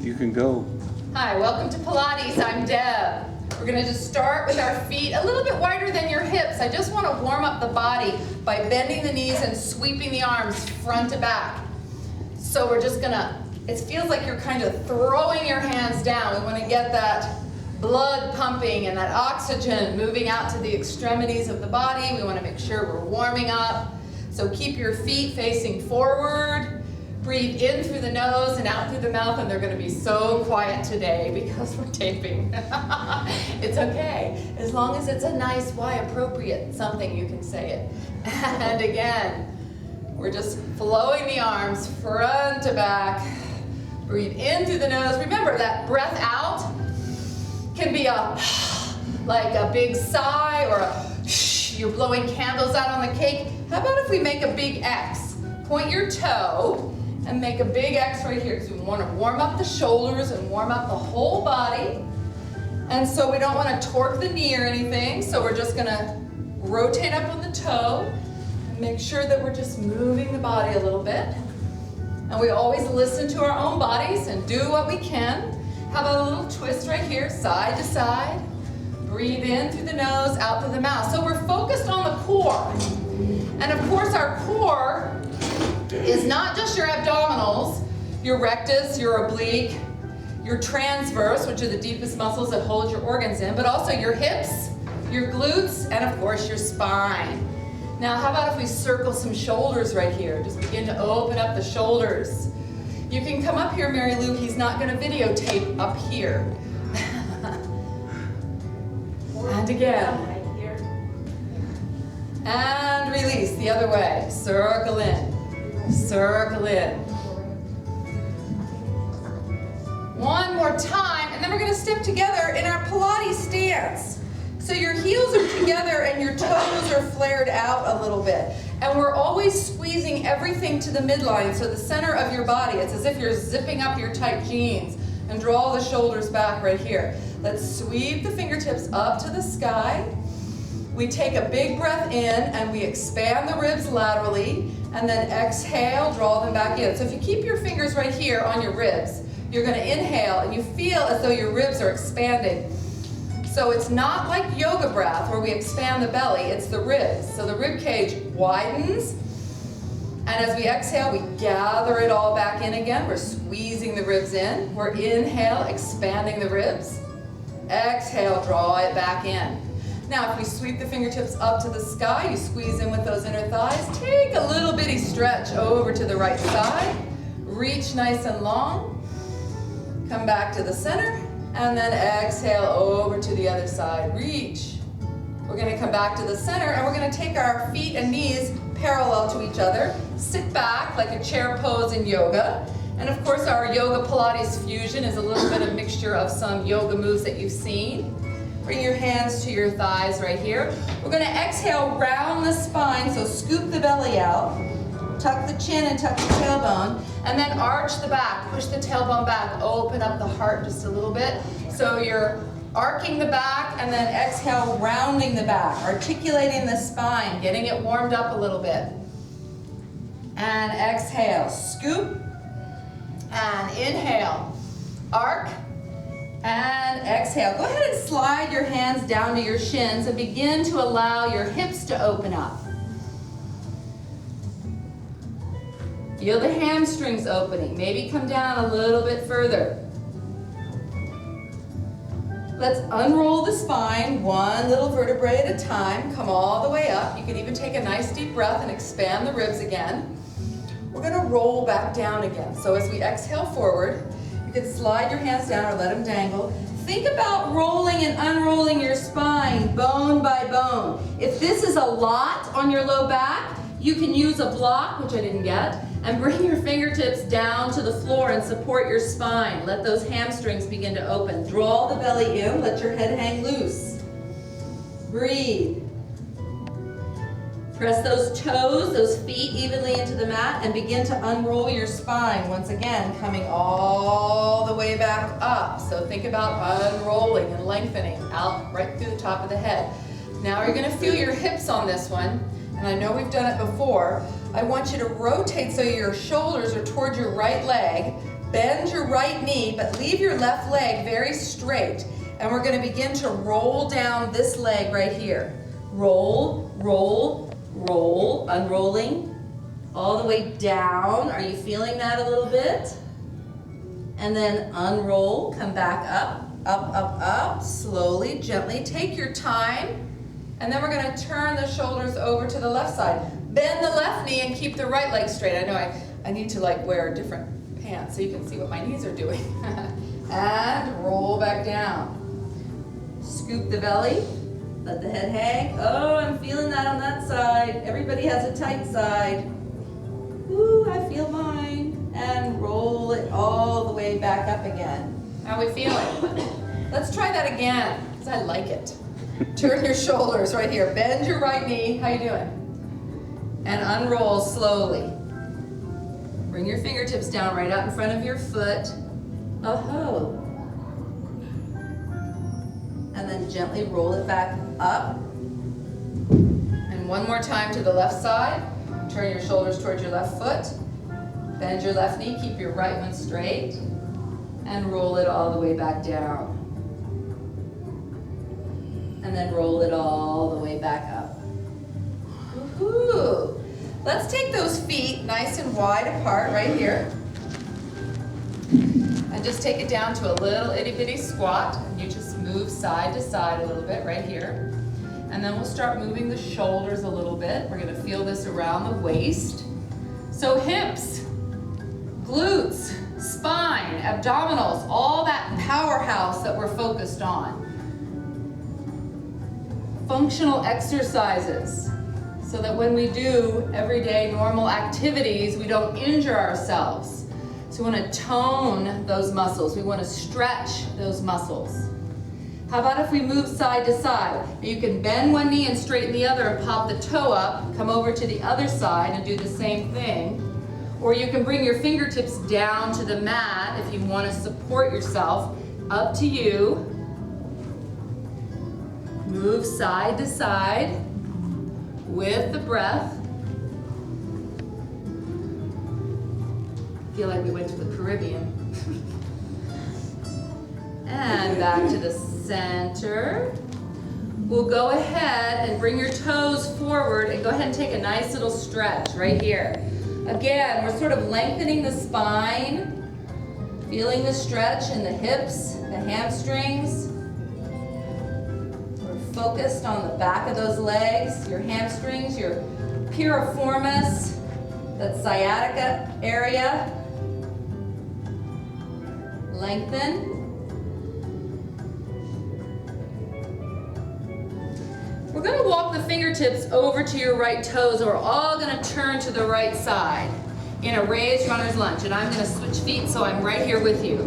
You can go. Hi, welcome to Pilates. I'm Deb. We're going to just start with our feet a little bit wider than your hips. I just want to warm up the body by bending the knees and sweeping the arms front to back. So we're just going to, it feels like you're kind of throwing your hands down. We want to get that blood pumping and that oxygen moving out to the extremities of the body. We want to make sure we're warming up. So keep your feet facing forward. Breathe in through the nose and out through the mouth, and they're going to be so quiet today because we're taping. It's okay. As long as it's a nice, why appropriate something, you can say it. And again, we're just flowing the arms front to back. Breathe in through the nose. Remember, that breath out can be like a big sigh or a you're blowing candles out on the cake. How about if we make a big X? Point your toe and make a big X right here, because we want to warm up the shoulders and warm up the whole body. And so we don't want to torque the knee or anything, so we're just going to rotate up on the toe and make sure that we're just moving the body a little bit. And we always listen to our own bodies and do what we can. How about a little twist right here, side to side. Breathe in through the nose, out through the mouth. So we're focused on the core. And of course our core is not just your abdominals, your rectus, your oblique, your transverse, which are the deepest muscles that hold your organs in, but also your hips, your glutes, and of course your spine. Now how about if we circle some shoulders right here? Just begin to open up the shoulders. You can come up here, Mary Lou. He's not going to videotape up here. And again. And release the other way. Circle in. Circle in. One more time, and then we're going to step together in our Pilates stance. So your heels are together and your toes are flared out a little bit. And we're always squeezing everything to the midline, so the center of your body. It's as if you're zipping up your tight jeans. And draw the shoulders back right here. Let's sweep the fingertips up to the sky. We take a big breath in and we expand the ribs laterally, and then exhale, draw them back in. So if you keep your fingers right here on your ribs, you're going to inhale and you feel as though your ribs are expanding. So it's not like yoga breath where we expand the belly, it's the ribs. So the rib cage widens, and as we exhale, we gather it all back in again. We're squeezing the ribs in. We're inhale, expanding the ribs. Exhale, draw it back in. Now, if we sweep the fingertips up to the sky, you squeeze in with those inner thighs. Take a little bitty stretch over to the right side. Reach nice and long. Come back to the center, and then exhale over to the other side. Reach. We're going to come back to the center, and we're going to take our feet and knees parallel to each other. Sit back like a chair pose in yoga. And of course our yoga Pilates fusion is a little bit of mixture of some yoga moves that you've seen. Bring your hands to your thighs right here. We're going to exhale, round the spine, so scoop the belly out. Tuck the chin and tuck the tailbone. And then arch the back, push the tailbone back, open up the heart just a little bit. So you're arcing the back, and then exhale, rounding the back, articulating the spine, getting it warmed up a little bit. And exhale, scoop, and inhale, arc, and exhale. Go ahead and slide your hands down to your shins and begin to allow your hips to open up. Feel the hamstrings opening. Maybe come down a little bit further. Let's unroll the spine, one little vertebrae at a time. Come all the way up. You can even take a nice deep breath and expand the ribs again. We're going to roll back down again. So as we exhale forward, you can slide your hands down or let them dangle. Think about rolling and unrolling your spine bone by bone. If this is a lot on your low back, you can use a block, which I didn't get, and bring your fingertips down to the floor and support your spine. Let those hamstrings begin to open. Draw the belly in, let your head hang loose. Breathe. Press those toes, those feet evenly into the mat and begin to unroll your spine. Once again, coming all the way back up. So think about unrolling and lengthening out right through the top of the head. Now you're going to feel your hips on this one. And I know we've done it before, I want you to rotate so your shoulders are toward your right leg. Bend your right knee, but leave your left leg very straight. And we're going to begin to roll down this leg right here. Roll, roll, roll, unrolling. All the way down. Are you feeling that a little bit? And then unroll, come back up, up, up, up, slowly, gently. Take your time. And then we're going to turn the shoulders over to the left side. Bend the left knee and keep the right leg straight. I know I need to like wear different pants so you can see what my knees are doing. And roll back down. Scoop the belly. Let the head hang. Oh, I'm feeling that on that side. Everybody has a tight side. Ooh, I feel mine. And roll it all the way back up again. How are we feeling? Let's try that again, because I like it. Turn your shoulders right here. Bend your right knee. How you doing? And unroll slowly. Bring your fingertips down right out in front of your foot. Oh-ho. And then gently roll it back up. And one more time to the left side. Turn your shoulders towards your left foot. Bend your left knee, keep your right one straight. And roll it all the way back down. And then roll it all the way back up. Woohoo! Let's take those feet nice and wide apart right here. And just take it down to a little itty bitty squat. And you just move side to side a little bit right here. And then we'll start moving the shoulders a little bit. We're gonna feel this around the waist. So hips, glutes, spine, abdominals, all that powerhouse that we're focused on. Functional exercises, so that when we do everyday normal activities, we don't injure ourselves. So we want to tone those muscles. We want to stretch those muscles. How about if we move side to side? You can bend one knee and straighten the other and pop the toe up, come over to the other side and do the same thing. Or you can bring your fingertips down to the mat if you want to support yourself. Up to you. Move side to side with the breath. Feel like we went to the Caribbean. And back to the center. We'll go ahead and bring your toes forward and go ahead and take a nice little stretch right here. Again, we're sort of lengthening the spine, feeling the stretch in the hips, the hamstrings. We're focused on the back of those legs, your hamstrings, your piriformis, that sciatica area. Lengthen. We're going to walk the fingertips over to your right toes, and we're all going to turn to the right side in a raised runner's lunge. And I'm going to switch feet so I'm right here with you.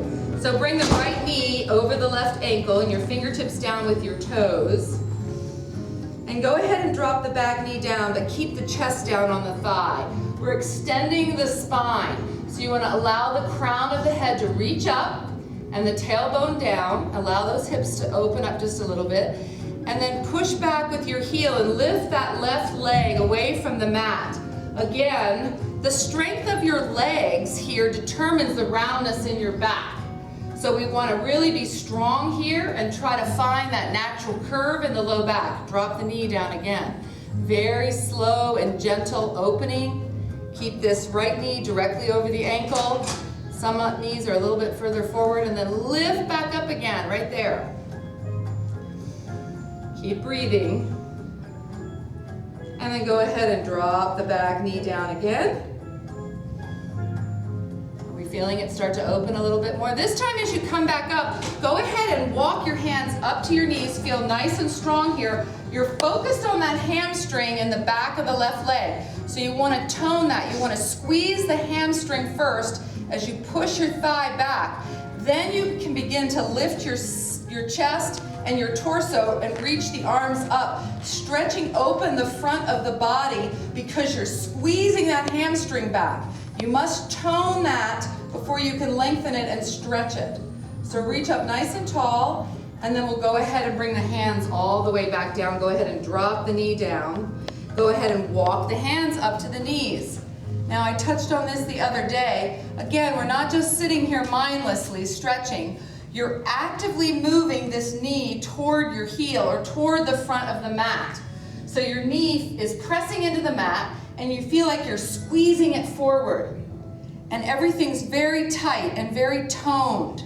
So bring the right knee over the left ankle and your fingertips down with your toes. And go ahead and drop the back knee down, but keep the chest down on the thigh. We're extending the spine. So you want to allow the crown of the head to reach up and the tailbone down. Allow those hips to open up just a little bit. And then push back with your heel and lift that left leg away from the mat. Again, the strength of your legs here determines the roundness in your back. So we want to really be strong here and try to find that natural curve in the low back. Drop the knee down again. Very slow and gentle opening. Keep this right knee directly over the ankle. Some knees are a little bit further forward, and then lift back up again, right there. Keep breathing. And then go ahead and drop the back knee down again. Are we feeling it start to open a little bit more? This time as you come back up, go ahead and walk your hands up to your knees. Feel nice and strong here. You're focused on that hamstring in the back of the left leg. So you want to tone that. You want to squeeze the hamstring first as you push your thigh back. Then you can begin to lift your chest and your torso and reach the arms up, stretching open the front of the body because you're squeezing that hamstring back. You must tone that before you can lengthen it and stretch it. So reach up nice and tall, and then we'll go ahead and bring the hands all the way back down. Go ahead and drop the knee down. Go ahead and walk the hands up to the knees. Now, I touched on this the other day. Again, we're not just sitting here mindlessly stretching. You're actively moving this knee toward your heel or toward the front of the mat. So your knee is pressing into the mat and you feel like you're squeezing it forward. And everything's very tight and very toned.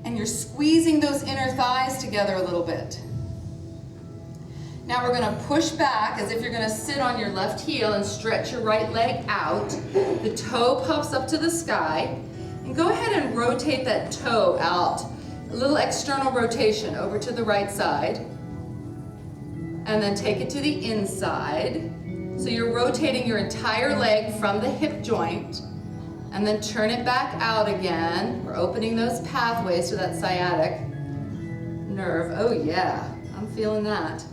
And you're squeezing those inner thighs together a little bit. Now we're going to push back as if you're going to sit on your left heel and stretch your right leg out. The toe puffs up to the sky. And go ahead and rotate that toe out. A little external rotation over to the right side. And then take it to the inside. So you're rotating your entire leg from the hip joint. And then turn it back out again. We're opening those pathways to that sciatic nerve. Oh yeah, I'm feeling that.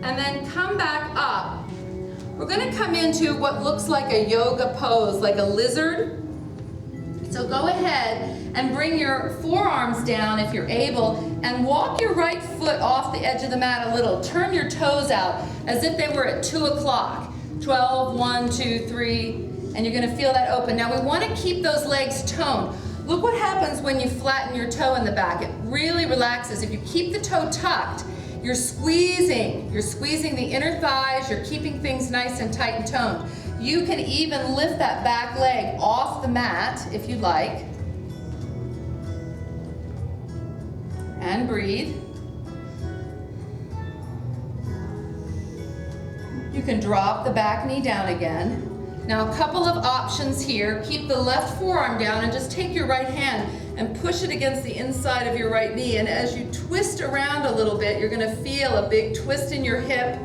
And then come back up. We're going to come into what looks like a yoga pose, like a lizard. So go ahead and bring your forearms down if you're able, and walk your right foot off the edge of the mat a little. Turn your toes out as if they were at 2 o'clock. 12, 1, 2, 3, and you're going to feel that open. Now we want to keep those legs toned. Look what happens when you flatten your toe in the back. It really relaxes. If you keep the toe tucked, you're squeezing the inner thighs, you're keeping things nice and tight and toned. You can even lift that back leg off the mat if you'd like. And breathe. You can drop the back knee down again. Now a couple of options here. Keep the left forearm down and just take your right hand and push it against the inside of your right knee. And as you twist around a little bit, you're going to feel a big twist in your hip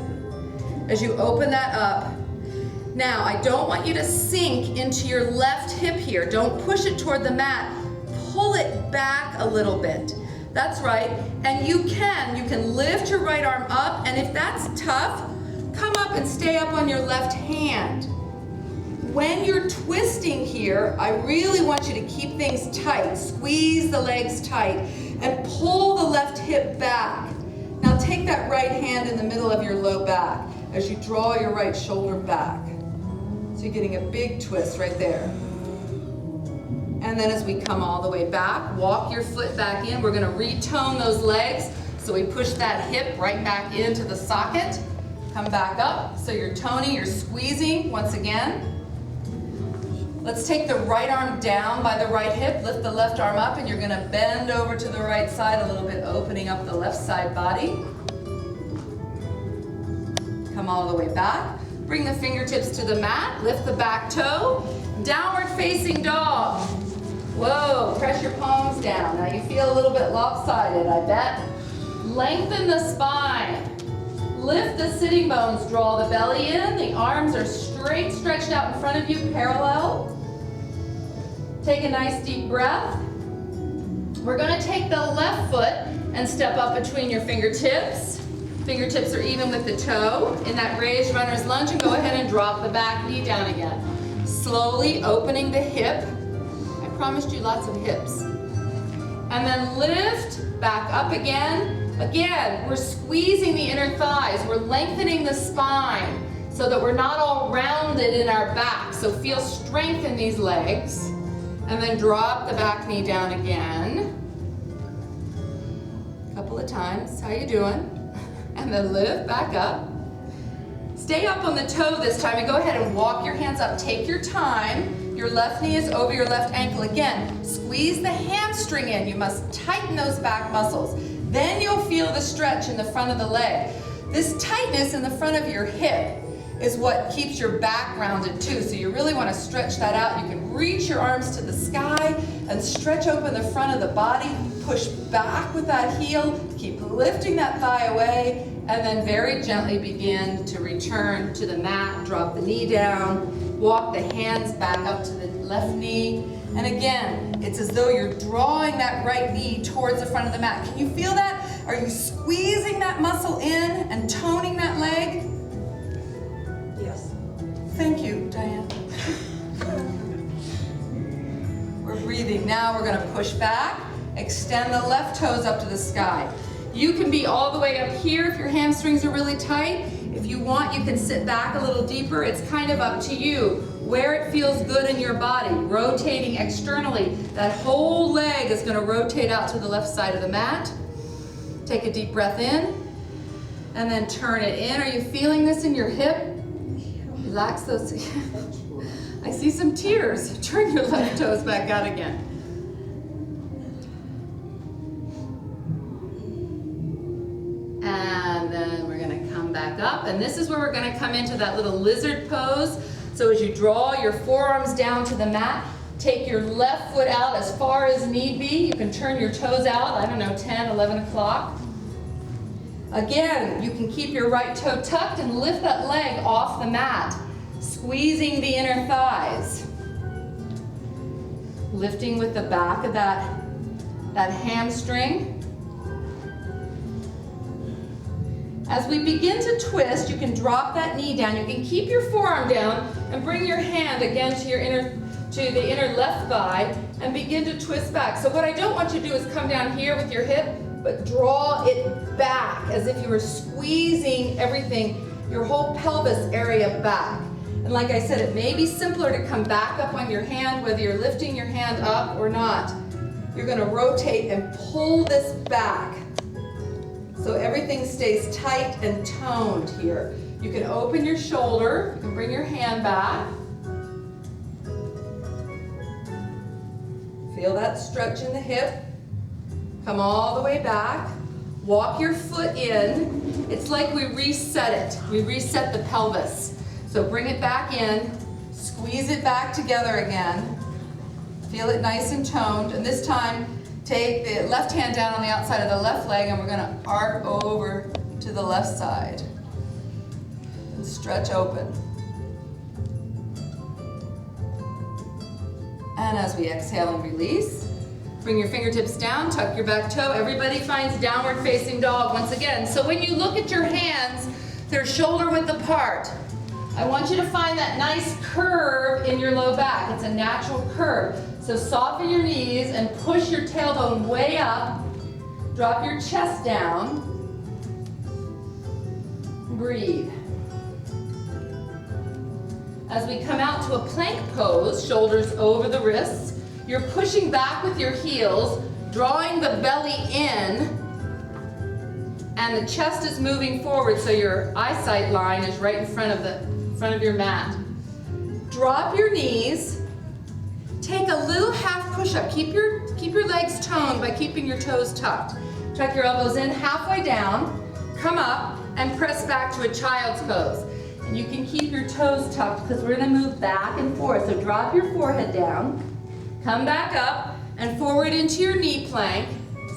as you open that up. Now, I don't want you to sink into your left hip here. Don't push it toward the mat. Pull it back a little bit. That's right. And you can lift your right arm up, and if that's tough, come up and stay up on your left hand. When you're twisting here, I really want you to keep things tight. Squeeze the legs tight and pull the left hip back. Now take that right hand in the middle of your low back as you draw your right shoulder back. So you're getting a big twist right there. And then as we come all the way back, walk your foot back in. We're going to retone those legs. So we push that hip right back into the socket. Come back up. So you're toning, you're squeezing once again. Let's take the right arm down by the right hip, lift the left arm up, and you're going to bend over to the right side a little bit, opening up the left side body. Come all the way back. Bring the fingertips to the mat, lift the back toe, downward facing dog. Whoa, press your palms down. Now you feel a little bit lopsided, I bet. Lengthen the spine. Lift the sitting bones, draw the belly in, the arms are straight stretched out in front of you, parallel. Take a nice deep breath. We're going to take the left foot and step up between your fingertips. Fingertips are even with the toe in that raised runner's lunge, and go ahead and drop the back knee down again. Slowly opening the hip. I promised you lots of hips. And then lift back up again. Again, we're squeezing the inner thighs. We're lengthening the spine so that we're not all rounded in our back. So feel strength in these legs. And then drop the back knee down again. A couple of times. How you doing? And then lift back up. Stay up on the toe this time and go ahead and walk your hands up. Take your time. Your left knee is over your left ankle. Again, squeeze the hamstring in. You must tighten those back muscles. Then you'll feel the stretch in the front of the leg. This tightness in the front of your hip is what keeps your back rounded too. So you really want to stretch that out. You can reach your arms to the sky and stretch open the front of the body. Push back with that heel. Keep lifting that thigh away. And then very gently begin to return to the mat. Drop the knee down. Walk the hands back up to the left knee. And again, it's as though you're drawing that right knee towards the front of the mat. Can you feel that? Are you squeezing that muscle in and toning that leg? Yes. Thank you, Diane. We're breathing. Now we're going to push back. Extend the left toes up to the sky. You can be all the way up here if your hamstrings are really tight. If you want, you can sit back a little deeper. It's kind of up to you. where it feels good in your body, rotating externally. That whole leg is going to rotate out to the left side of the mat. Take a deep breath in, and then turn it in. Are you feeling this in your hip? Relax those. I see some tears. Turn your left toes back out again. And then we're going to come back up. And this is where we're going to come into that little lizard pose. So as you draw your forearms down to the mat, take your left foot out as far as need be. You can turn your toes out, I don't know, 10, 11 o'clock. Again, you can keep your right toe tucked and lift that leg off the mat, squeezing the inner thighs. Lifting with the back of that hamstring. As we begin to twist, you can drop that knee down. You can keep your forearm down and bring your hand again to the inner left thigh and begin to twist back. So what I don't want you to do is come down here with your hip, but draw it back as if you were squeezing everything, your whole pelvis area back. And like I said, it may be simpler to come back up on your hand, whether you're lifting your hand up or not. You're going to rotate and pull this back so everything stays tight and toned here. You can open your shoulder, you can bring your hand back. Feel that stretch in the hip. Come all the way back. Walk your foot in. It's like we reset it. We reset the pelvis. So bring it back in, squeeze it back together again. Feel it nice and toned. And this time, take the left hand down on the outside of the left leg and we're going to arc over to the left side. And stretch open. And as we exhale and release, bring your fingertips down, tuck your back toe. Everybody finds downward facing dog once again. So when you look at your hands, they're shoulder width apart. I want you to find that nice curve in your low back. It's a natural curve. So soften your knees and push your tailbone way up. Drop your chest down. Breathe. As we come out to a plank pose, shoulders over the wrists, you're pushing back with your heels, drawing the belly in, and the chest is moving forward so your eyesight line is right in front of your mat. Drop your knees. Take a little half push-up. Keep your legs toned by keeping your toes tucked. Tuck your elbows in halfway down, come up, and press back to a child's pose. And you can keep your toes tucked because we're going to move back and forth. So drop your forehead down, come back up, and forward into your knee plank.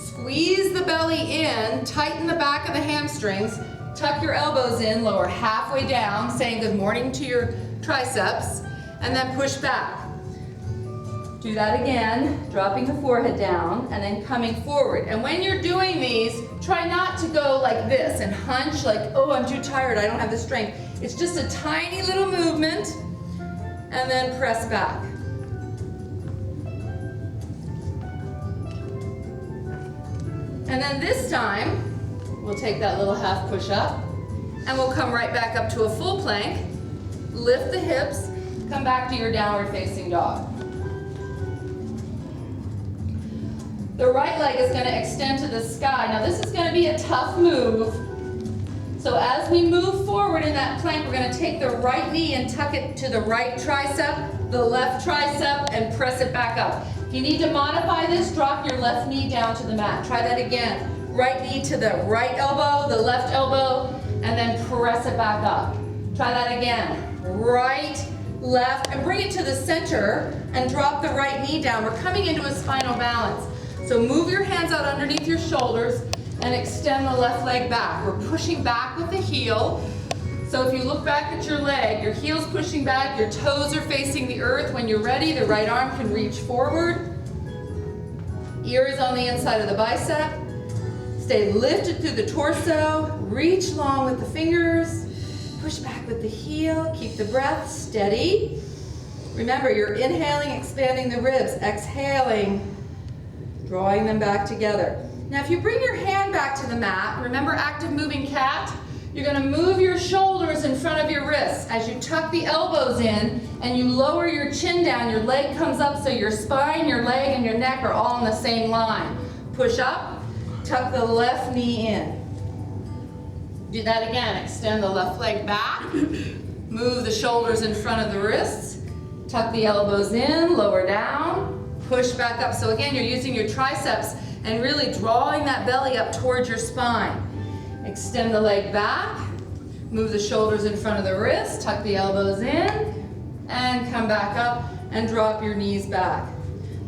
Squeeze the belly in, tighten the back of the hamstrings, tuck your elbows in, lower halfway down, saying good morning to your triceps, and then push back. Do that again, dropping the forehead down and then coming forward. And when you're doing these, try not to go like this and hunch like, oh, I'm too tired, I don't have the strength. It's just a tiny little movement and then press back. And then this time, we'll take that little half push up and we'll come right back up to a full plank. Lift the hips, come back to your downward facing dog. The right leg is going to extend to the sky. Now this is going to be a tough move. So as we move forward in that plank, we're going to take the right knee and tuck it to the right tricep, the left tricep, and press it back up. If you need to modify this, drop your left knee down to the mat. Try that again. Right knee to the right elbow, the left elbow, and then press it back up. Try that again. Right, left, and bring it to the center and drop the right knee down. We're coming into a spinal balance. So move your hands out underneath your shoulders and extend the left leg back. We're pushing back with the heel. So if you look back at your leg, your heel's pushing back, your toes are facing the earth. When you're ready, the right arm can reach forward. Ear is on the inside of the bicep. Stay lifted through the torso. Reach long with the fingers. Push back with the heel. Keep the breath steady. Remember, you're inhaling, expanding the ribs. Exhaling, drawing them back together. Now, if you bring your hand back to the mat, remember active moving cat? You're gonna move your shoulders in front of your wrists as you tuck the elbows in and you lower your chin down. Your leg comes up so your spine, your leg, and your neck are all in the same line. Push up, tuck the left knee in. Do that again. Extend the left leg back. Move the shoulders in front of the wrists. Tuck the elbows in, lower down, push back up. So again, you're using your triceps and really drawing that belly up towards your spine. Extend the leg back, move the shoulders in front of the wrist, tuck the elbows in, and come back up and drop your knees back.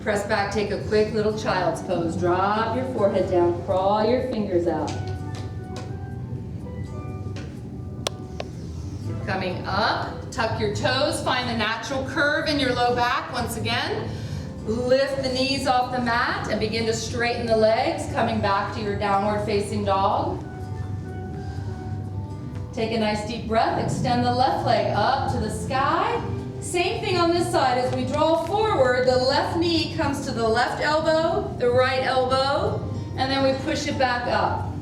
Press back, take a quick little child's pose. Drop your forehead down, crawl your fingers out. Coming up, tuck your toes, find the natural curve in your low back once again. Lift the knees off the mat and begin to straighten the legs, coming back to your downward facing dog. Take a nice deep breath, extend the left leg up to the sky. Same thing on this side. As we draw forward, the left knee comes to the left elbow, the right elbow, and then we push it back up.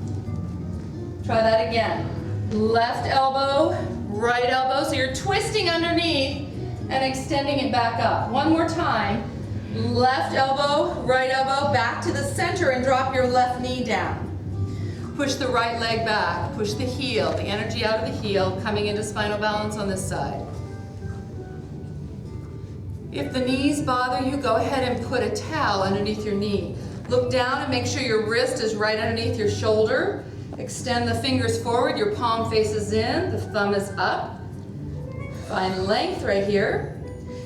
Try that again. Left elbow, right elbow, so you're twisting underneath and extending it back up. One more time. Left elbow, right elbow, back to the center and drop your left knee down. Push the right leg back, push the heel, the energy out of the heel, coming into spinal balance on this side. If the knees bother you, go ahead and put a towel underneath your knee. Look down and make sure your wrist is right underneath your shoulder. Extend the fingers forward, your palm faces in, the thumb is up. Find length right here.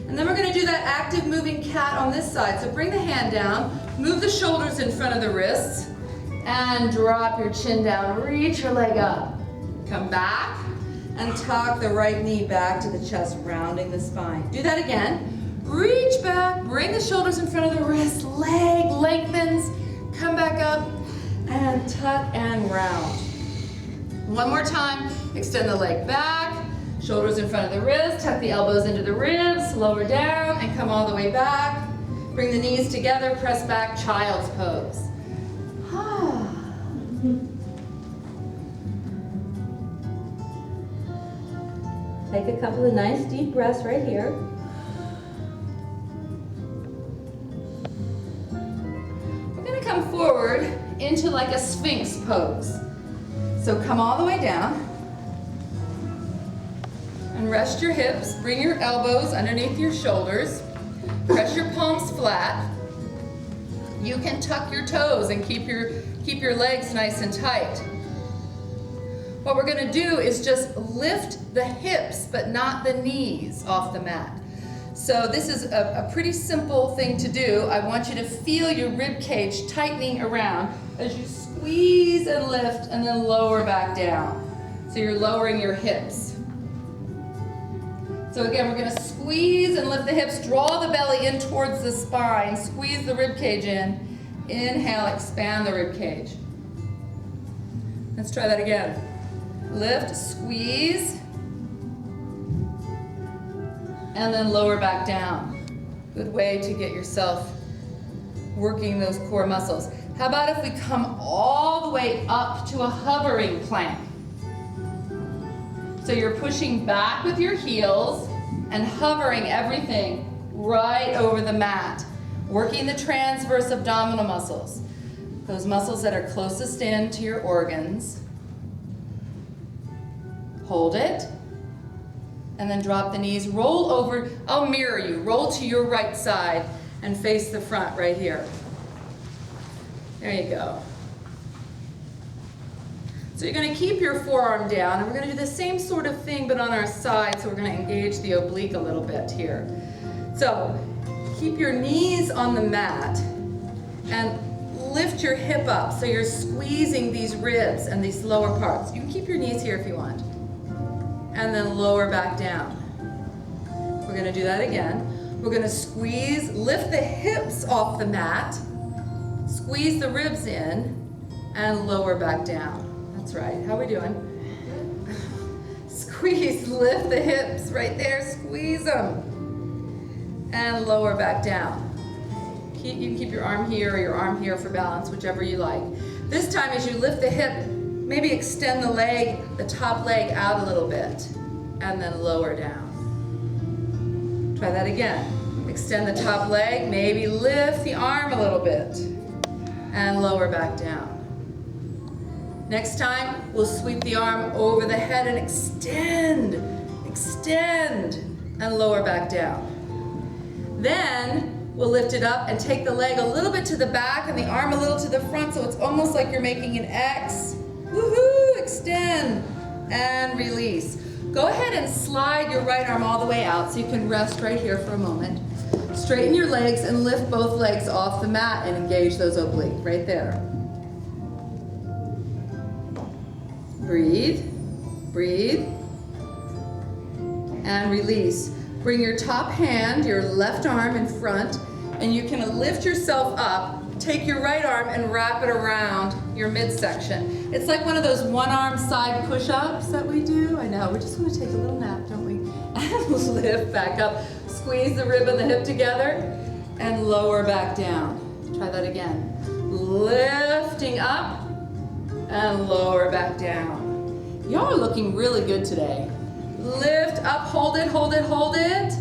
And then we're going to do that active moving cat on this side. So bring the hand down, move the shoulders in front of the wrists, and drop your chin down. Reach your leg up. Come back and tuck the right knee back to the chest, rounding the spine. Do that again. Reach back, bring the shoulders in front of the wrist, leg lengthens, come back up, and tuck and round. One more time, extend the leg back, shoulders in front of the wrist, tuck the elbows into the ribs, lower down, and come all the way back. Bring the knees together, press back, child's pose. Take a couple of nice deep breaths right here. We're going to come forward into like a sphinx pose. So come all the way down and rest your hips. Bring your elbows underneath your shoulders. Press your palms flat. You can tuck your toes and keep your legs nice and tight. What we're going to do is just lift the hips, but not the knees off the mat. So this is a pretty simple thing to do. I want you to feel your rib cage tightening around as you squeeze and lift and then lower back down. So you're lowering your hips. So again, we're going to squeeze and lift the hips, draw the belly in towards the spine, squeeze the rib cage in. Inhale, expand the rib cage. Let's try that again. Lift, squeeze, and then lower back down. Good way to get yourself working those core muscles. How about if we come all the way up to a hovering plank? So you're pushing back with your heels and hovering everything right over the mat, working the transverse abdominal muscles, those muscles that are closest in to your organs. Hold it, and then drop the knees, roll over. I'll mirror you. Roll to your right side and face the front right here. There you go. So you're going to keep your forearm down, and we're going to do the same sort of thing but on our side, so we're going to engage the oblique a little bit here. So keep your knees on the mat and lift your hip up so you're squeezing these ribs and these lower parts. You can keep your knees here if you want. And then lower back down. We're going to do that again. We're going to squeeze, lift the hips off the mat, squeeze the ribs in, and lower back down. That's right. How are we doing? Squeeze, lift the hips right there, squeeze them, and lower back down. You can keep your arm here or your arm here for balance, whichever you like. This time as you lift the hip Maybe extend the leg, the top leg out a little bit, and then lower down. Try that again. Extend the top leg, maybe lift the arm a little bit, and lower back down. Next time, we'll sweep the arm over the head and extend, and lower back down. Then, we'll lift it up and take the leg a little bit to the back and the arm a little to the front, so it's almost like you're making an X. Woohoo! Extend and release. Go ahead and slide your right arm all the way out so you can rest right here for a moment. Straighten your legs and lift both legs off the mat and engage those obliques right there. Breathe, breathe, and release. Bring your top hand, your left arm in front, and you can lift yourself up. Take your right arm and wrap it around your midsection. It's like one of those one-arm side push-ups that we do. I know, we just want to take a little nap, don't we? And lift back up. Squeeze the rib and the hip together and lower back down. Try that again. Lifting up and lower back down. Y'all are looking really good today. Lift up, hold it, hold it, hold it.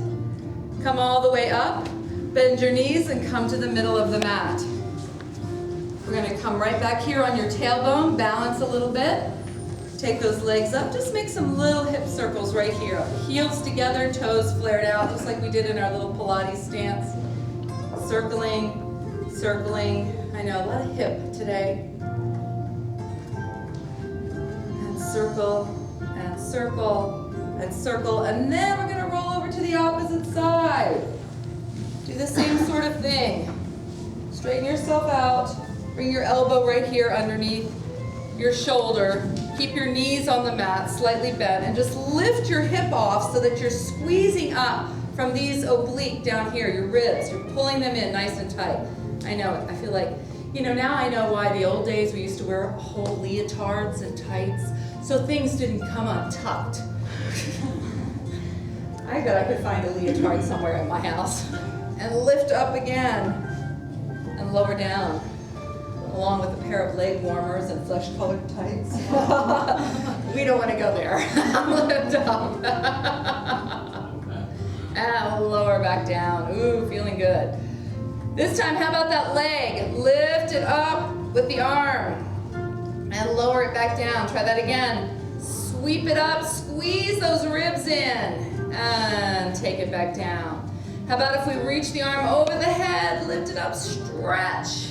Come all the way up. Bend your knees and come to the middle of the mat. We're going to come right back here on your tailbone, balance a little bit. Take those legs up, just make some little hip circles right here. Heels together, toes flared out, just like we did in our little Pilates stance. Circling, circling. I know, a lot of hip today. And circle, and circle, and circle. And then we're going to roll over to the opposite side. Do the same sort of thing. Straighten yourself out. Bring your elbow right here underneath your shoulder. Keep your knees on the mat, slightly bent, and just lift your hip off so that you're squeezing up from these oblique down here, your ribs. You're pulling them in nice and tight. I know, I feel like, now I know why the old days we used to wear whole leotards and tights, so things didn't come untucked. I bet I could find a leotard somewhere in my house. And lift up again, and lower down, along with a pair of leg warmers and flesh-colored tights. We don't want to go there. Lift up. And lower back down. Ooh, feeling good. This time, how about that leg? Lift it up with the arm, and lower it back down. Try that again. Sweep it up, squeeze those ribs in, and take it back down. How about if we reach the arm over the head, lift it up, stretch,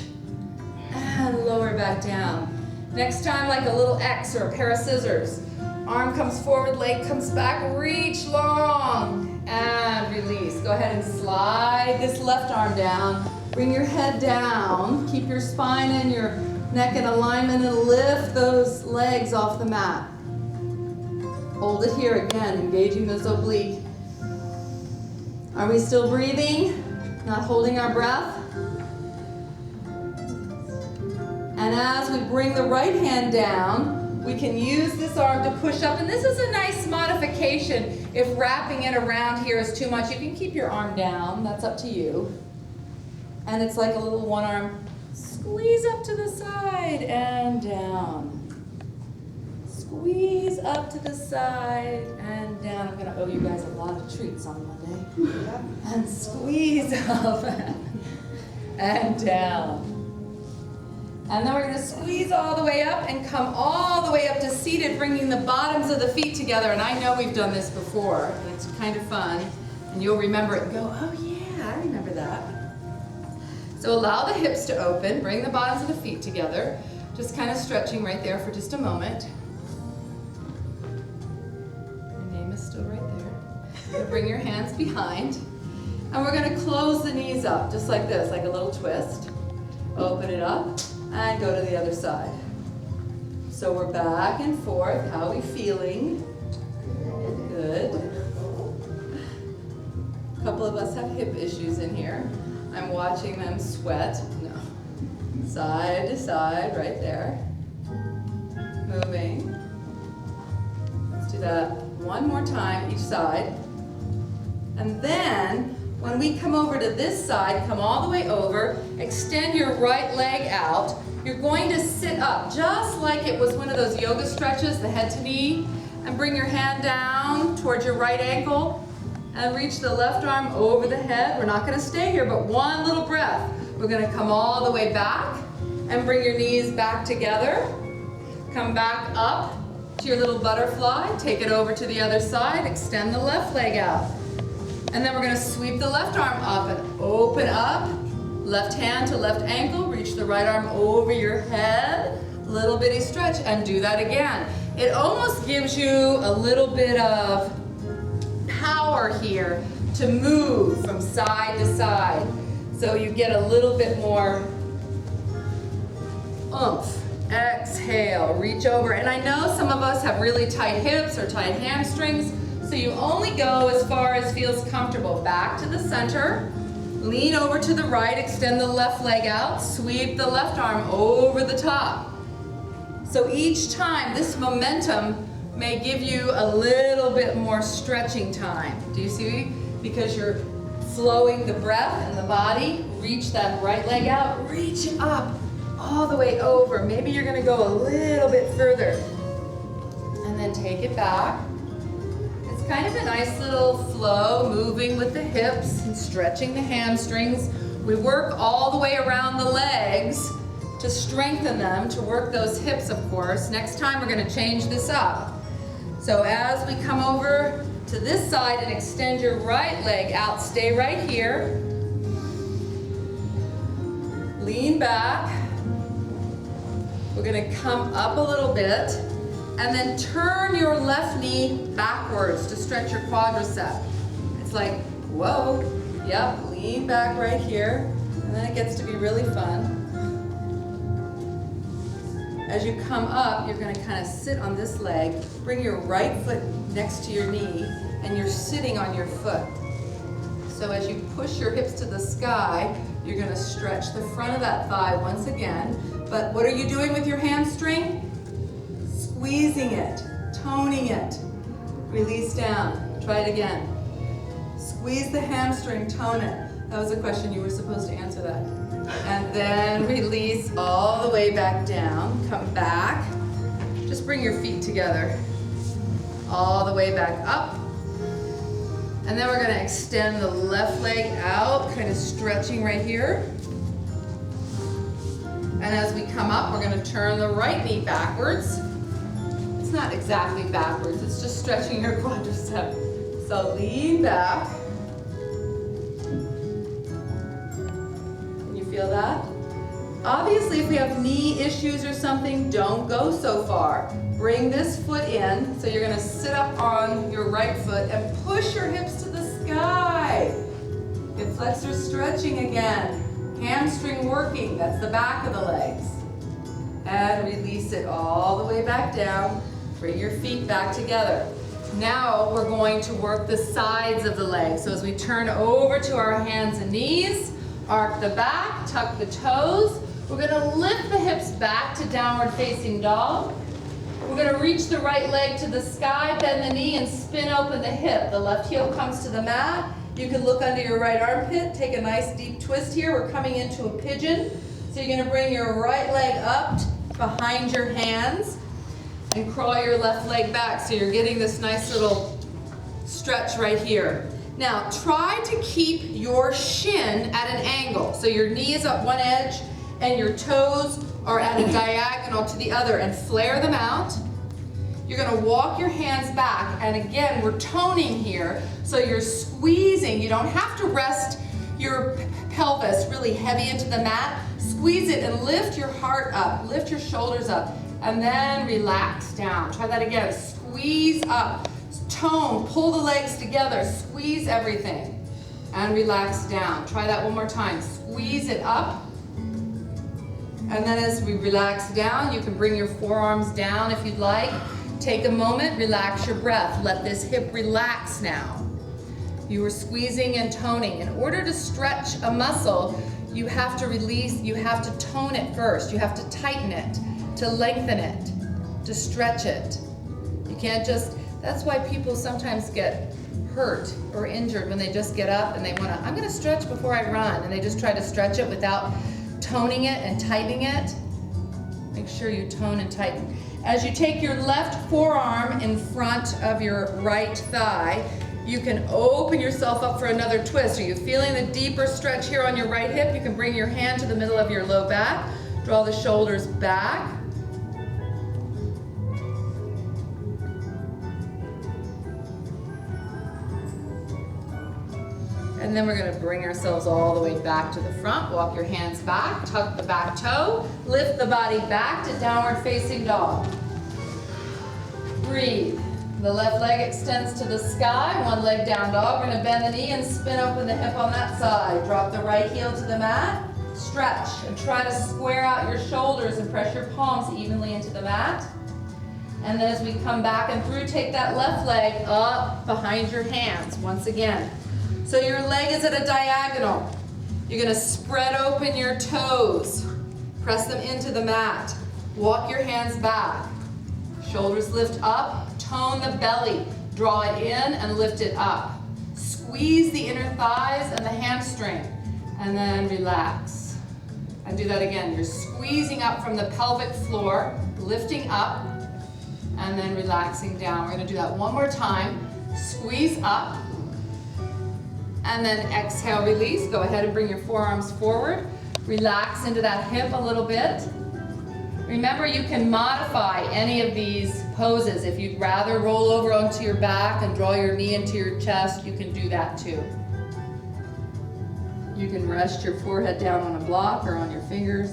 and lower back down. Next time, like a little X or a pair of scissors. Arm comes forward, leg comes back, reach long, and release. Go ahead and slide this left arm down. Bring your head down. Keep your spine and your neck in alignment and lift those legs off the mat. Hold it here again, engaging those obliques. Are we still breathing? Not holding our breath? And as we bring the right hand down, we can use this arm to push up. And this is a nice modification. If wrapping it around here is too much, you can keep your arm down. That's up to you. And it's like a little one arm squeeze up to the side and down. Squeeze up to the side and down. I'm going to owe you guys a lot of treats on Monday. And squeeze up and down. And then we're going to squeeze all the way up and come all the way up to seated, bringing the bottoms of the feet together. And I know we've done this before, and it's kind of fun. And you'll remember it and go, oh yeah, I remember that. So allow the hips to open, bring the bottoms of the feet together. Just kind of stretching right there for just a moment. Your name is still right there. So bring your hands behind. And we're going to close the knees up, just like this, like a little twist. Open it up. And go to the other side. So we're back and forth. How are we feeling? Good. A couple of us have hip issues in here. I'm watching them sweat. No. Side to side, right there. Moving. Let's do that one more time, each side. And then When we come over to this side, come all the way over, extend your right leg out. You're going to sit up, just like it was one of those yoga stretches, the head to knee, and bring your hand down towards your right ankle, and reach the left arm over the head. We're not gonna stay here, but one little breath. We're gonna come all the way back, and bring your knees back together. Come back up to your little butterfly, take it over to the other side, extend the left leg out. And then we're gonna sweep the left arm up and open up. Left hand to left ankle, reach the right arm over your head. Little bitty stretch, and do that again. It almost gives you a little bit of power here to move from side to side. So you get a little bit more oomph. Exhale, reach over. And I know some of us have really tight hips or tight hamstrings, so you only go as far as feels comfortable. Back to the center, lean over to the right, extend the left leg out, sweep the left arm over the top. So each time, this momentum may give you a little bit more stretching time. Do you see? Because you're flowing the breath and the body. Reach that right leg out, reach up all the way over. Maybe you're gonna go a little bit further. And then take it back. It's kind of a nice little flow, moving with the hips and stretching the hamstrings. We work all the way around the legs to strengthen them, to work those hips, of course. Next time we're gonna change this up. So as we come over to this side and extend your right leg out, stay right here. Lean back. We're gonna come up a little bit and then turn your left knee backwards to stretch your quadricep. It's like, whoa, yep, lean back right here, and then it gets to be really fun. As you come up, you're gonna kind of sit on this leg, bring your right foot next to your knee, and you're sitting on your foot. So as you push your hips to the sky, you're gonna stretch the front of that thigh once again. But what are you doing with your hamstring? Squeezing it, toning it. Release down. Try it again. Squeeze the hamstring, tone it. That was a question, you were supposed to answer that. And then release all the way back down. Come back. Just bring your feet together. All the way back up. And then we're gonna extend the left leg out, kind of stretching right here. And as we come up, we're gonna turn the right knee backwards. It's not exactly backwards, it's just stretching your quadricep. So lean back. Can you feel that? Obviously, if we have knee issues or something, don't go so far. Bring this foot in, so you're gonna sit up on your right foot and push your hips to the sky. Hip flexor stretching again. Hamstring working, that's the back of the legs. And release it all the way back down. Bring your feet back together. Now we're going to work the sides of the legs. So as we turn over to our hands and knees, arc the back, tuck the toes. We're gonna lift the hips back to downward facing dog. We're gonna reach the right leg to the sky, bend the knee, and spin open the hip. The left heel comes to the mat. You can look under your right armpit, take a nice deep twist here. We're coming into a pigeon. So you're gonna bring your right leg up behind your hands and crawl your left leg back. So you're getting this nice little stretch right here. Now try to keep your shin at an angle. So your knee is up one edge and your toes are at a diagonal to the other, and flare them out. You're gonna walk your hands back, and again, we're toning here, so you're squeezing. You don't have to rest your pelvis really heavy into the mat. Squeeze it and lift your heart up, lift your shoulders up, and then relax down. Try that again. Squeeze up, tone, pull the legs together, squeeze everything, and relax down. Try that one more time. Squeeze it up. And then as we relax down, you can bring your forearms down if you'd like. Take a moment, relax your breath. Let this hip relax now. You are squeezing and toning. In order to stretch a muscle, you have to release, you have to tone it first. You have to tighten it, to lengthen it, to stretch it. You can't just, that's why people sometimes get hurt or injured when they just get up and they wanna, I'm gonna stretch before I run, and they just try to stretch it without toning it and tightening it. Make sure you tone and tighten. As you take your left forearm in front of your right thigh, you can open yourself up for another twist. Are you feeling the deeper stretch here on your right hip? You can bring your hand to the middle of your low back, draw the shoulders back. And then we're gonna bring ourselves all the way back to the front. Walk your hands back, tuck the back toe, lift the body back to downward facing dog. Breathe. The left leg extends to the sky, one leg down dog. We're gonna bend the knee and spin open the hip on that side. Drop the right heel to the mat, stretch, and try to square out your shoulders and press your palms evenly into the mat. And then as we come back and through, take that left leg up behind your hands once again. So your leg is at a diagonal. You're gonna spread open your toes, press them into the mat. Walk your hands back. Shoulders lift up, tone the belly. Draw it in and lift it up. Squeeze the inner thighs and the hamstring, and then relax. And do that again. You're squeezing up from the pelvic floor, lifting up, and then relaxing down. We're gonna do that one more time. Squeeze up, and then exhale, release. Go ahead and bring your forearms forward. Relax into that hip a little bit. Remember, you can modify any of these poses. If you'd rather roll over onto your back and draw your knee into your chest, you can do that too. You can rest your forehead down on a block or on your fingers.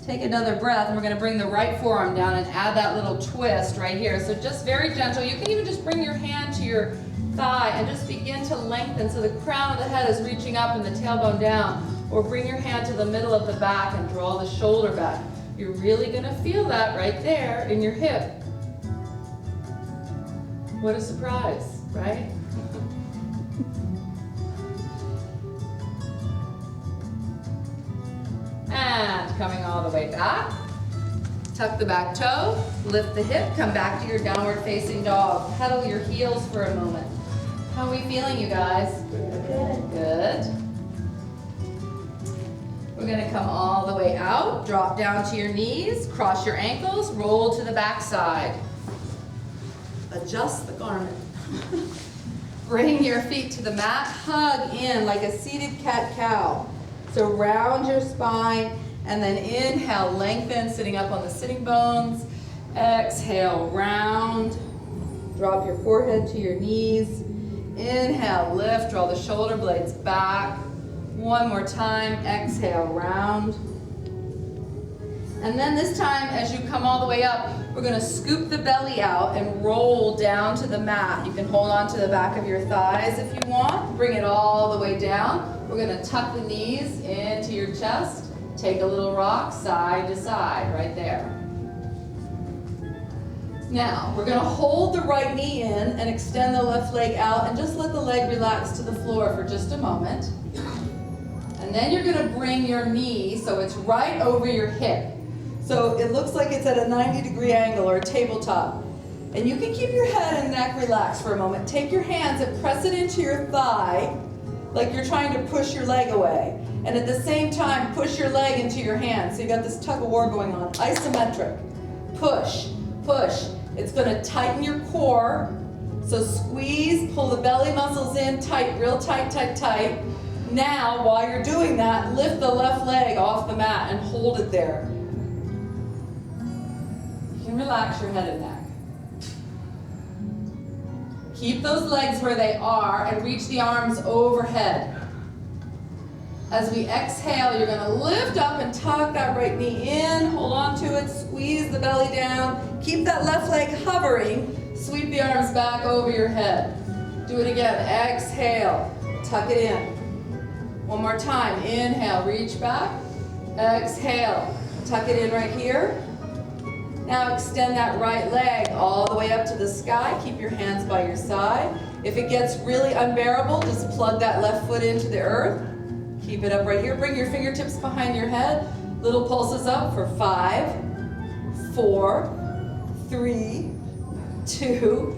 Take another breath, and we're gonna bring the right forearm down and add that little twist right here. So just very gentle. You can even just bring your hand to your thigh and just begin to lengthen so the crown of the head is reaching up and the tailbone down. Or bring your hand to the middle of the back and draw the shoulder back. You're really gonna feel that right there in your hip. What a surprise, right? And coming all the way back. Tuck the back toe, lift the hip, come back to your downward facing dog. Pedal your heels for a moment. How are we feeling, you guys? Good. Good. We're gonna come all the way out, drop down to your knees, cross your ankles, roll to the back side. Adjust the garment. Bring your feet to the mat, hug in like a seated cat-cow. So round your spine, and then inhale, lengthen, sitting up on the sitting bones. Exhale, round. Drop your forehead to your knees. Inhale, lift, draw the shoulder blades back. One more time, exhale, round. And then this time, as you come all the way up, we're gonna scoop the belly out and roll down to the mat. You can hold on to the back of your thighs if you want. Bring it all the way down. We're gonna tuck the knees into your chest. Take a little rock side to side, right there. Now, we're gonna hold the right knee in and extend the left leg out and just let the leg relax to the floor for just a moment. And then you're gonna bring your knee so it's right over your hip. So it looks like it's at a 90-degree angle or a tabletop. And you can keep your head and neck relaxed for a moment. Take your hands and press it into your thigh like you're trying to push your leg away. And at the same time, push your leg into your hand. So you got this tug of war going on, isometric. Push, push. It's gonna tighten your core. So squeeze, pull the belly muscles in tight, real tight, tight, tight. Now, while you're doing that, lift the left leg off the mat and hold it there. You can relax your head and neck. Keep those legs where they are and reach the arms overhead. As we exhale, you're gonna lift up and tuck that right knee in, hold on to it, squeeze the belly down, keep that left leg hovering, sweep the arms back over your head. Do it again, exhale, tuck it in. One more time, inhale, reach back, exhale, tuck it in right here. Now extend that right leg all the way up to the sky, keep your hands by your side. If it gets really unbearable, just plug that left foot into the earth. Keep it up right here. Bring your fingertips behind your head. Little pulses up for 5, 4, 3, 2,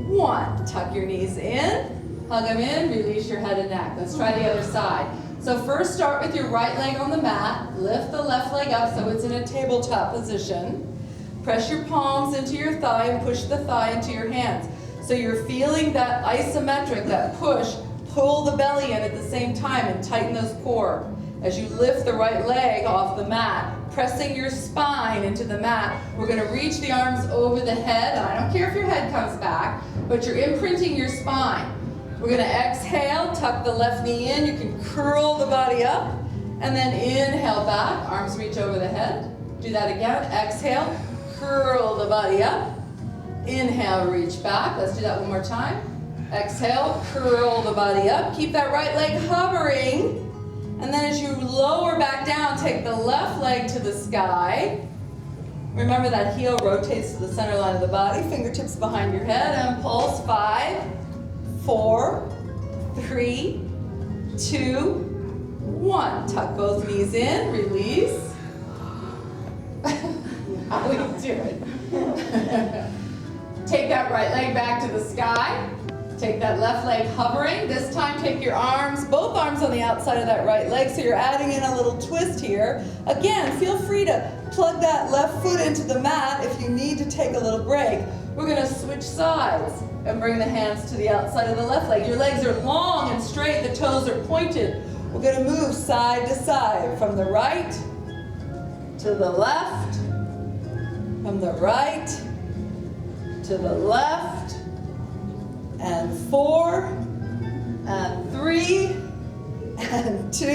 1. Tuck your knees in, hug them in, release your head and neck. Let's try the other side. So first start with your right leg on the mat. Lift the left leg up so it's in a tabletop position. Press your palms into your thigh and push the thigh into your hands. So you're feeling that isometric, that push, pull the belly in at the same time and tighten those core. As you lift the right leg off the mat, pressing your spine into the mat, we're going to reach the arms over the head. And I don't care if your head comes back, but you're imprinting your spine. We're going to exhale, tuck the left knee in. You can curl the body up. And then inhale back, arms reach over the head. Do that again. Exhale, curl the body up. Inhale, reach back. Let's do that one more time. Exhale, curl the body up. Keep that right leg hovering. And then as you lower back down, take the left leg to the sky. Remember that heel rotates to the center line of the body. Fingertips behind your head and pulse. 5, 4, 3, 2, 1. Tuck both knees in, release. How are you doing? Take that right leg back to the sky. Take that left leg hovering. This time take your arms, both arms on the outside of that right leg, so you're adding in a little twist here. Again, feel free to plug that left foot into the mat if you need to take a little break. We're going to switch sides and bring the hands to the outside of the left leg. Your legs are long and straight, the toes are pointed. We're going to move side to side, from the right to the left, from the right to the left, and 4, and 3, and 2,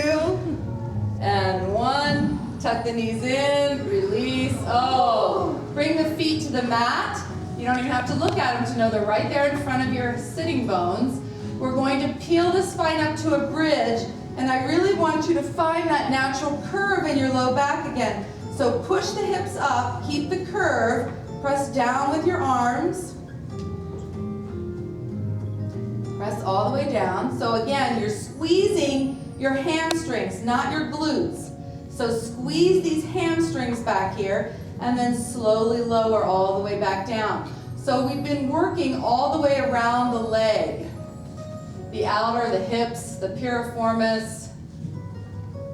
and 1. Tuck the knees in, release. Oh, bring the feet to the mat. You don't even have to look at them to know they're right there in front of your sitting bones. We're going to peel the spine up to a bridge, and I really want you to find that natural curve in your low back again. So push the hips up, keep the curve, press down with your arms. Press all the way down. So again, you're squeezing your hamstrings, not your glutes. So squeeze these hamstrings back here and then slowly lower all the way back down. So we've been working all the way around the leg. The outer, the hips, the piriformis,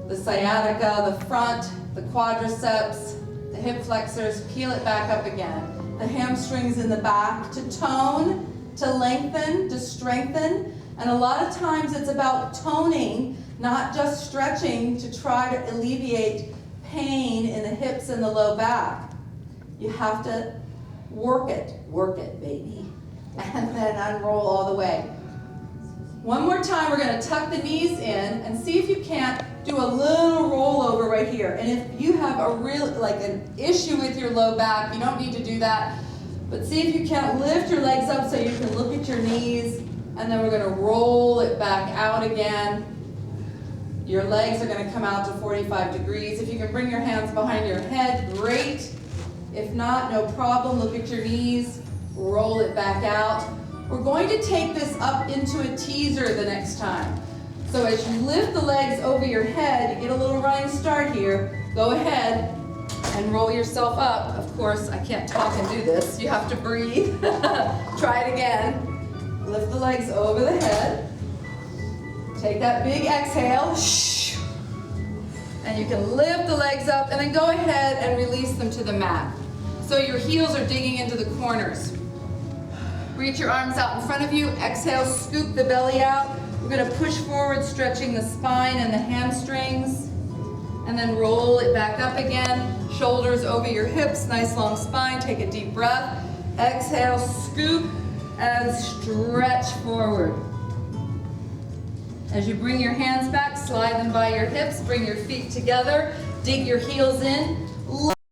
the sciatica, the front, the quadriceps, the hip flexors. Peel it back up again. The hamstrings in the back to tone, to lengthen, to strengthen. And a lot of times it's about toning, not just stretching to try to alleviate pain in the hips and the low back. You have to work it, baby. And then unroll all the way. One more time, we're going to tuck the knees in and see if you can't do a little rollover right here. And if you have a real, an issue with your low back, you don't need to do that. But see if you can't lift your legs up so you can look at your knees, and then we're going to roll it back out again. Your legs are going to come out to 45 degrees. If you can bring your hands behind your head, great. If not, no problem. Look at your knees, roll it back out. We're going to take this up into a teaser the next time. So as you lift the legs over your head, you get a little running start here. Go ahead and roll yourself up. Of course, I can't talk and do this. You have to breathe. Try it again. Lift the legs over the head. Take that big exhale. And you can lift the legs up and then go ahead and release them to the mat. So your heels are digging into the corners. Reach your arms out in front of you. Exhale, scoop the belly out. We're going to push forward, stretching the spine and the hamstrings. And then roll it back up again. Shoulders over your hips, nice long spine. Take a deep breath. Exhale, scoop, and stretch forward. As you bring your hands back, slide them by your hips, bring your feet together, dig your heels in,